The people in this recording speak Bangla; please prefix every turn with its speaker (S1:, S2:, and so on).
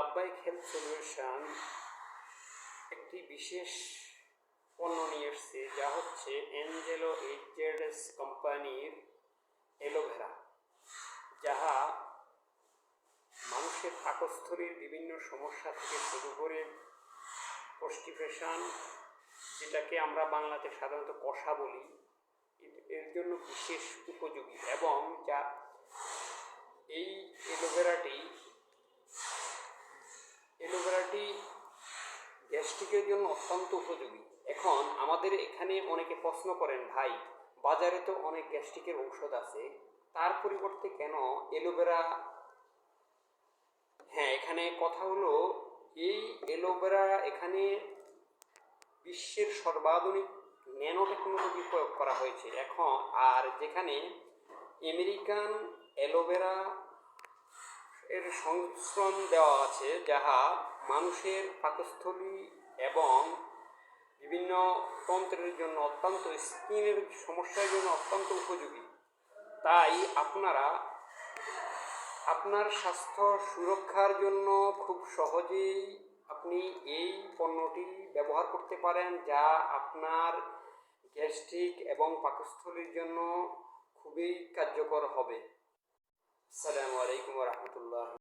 S1: লাভবাহিক হেলথ সলিউশন একটি বিশেষ পণ্য নিয়ে এসছে, যা হচ্ছে অ্যাঞ্জেলো এইচজেডএস কোম্পানির অ্যালোভেরা, যাহা মানুষের পাকস্থলীর বিভিন্ন সমস্যা থেকে শুরু করে কনস্টিপেশন, যেটাকে আমরা বাংলাতে সাধারণত কষা বলি, এর জন্য বিশেষ উপযোগী। এবং যা এই অ্যালোভেরাটি গ্যাস্ট্রিকের জন্য অত্যন্ত উপযোগী। এখন আমাদের এখানে অনেকে প্রশ্ন করেন, ভাই বাজারে তো অনেক গ্যাস্ট্রিকের ঔষধ আছে, তার পরিবর্তে কেন অ্যালোভেরা? হ্যাঁ, এখানে কথা হলো, এই অ্যালোভেরা এখানে বিশ্বের সর্বাধুনিক ন্যানো টেকনোলজি প্রয়োগ করা হয়েছে এখন। আর যেখানে আমেরিকান অ্যালোভেরা এর সংস্করণ দেওয়া আছে, যাহা মানুষের পাকস্থলী এবং বিভিন্ন তন্ত্রের জন্য অত্যন্ত, স্কিনের সমস্যার জন্য অত্যন্ত উপযোগী। তাই আপনারা আপনার স্বাস্থ্য সুরক্ষার জন্য খুব সহজেই আপনি এই পণ্যটি ব্যবহার করতে পারেন, যা আপনার গ্যাস্ট্রিক এবং পাকস্থলীর জন্য খুবই কার্যকর হবে। আসসালামু আলাইকুম ওয়া রাহমাতুল্লাহ।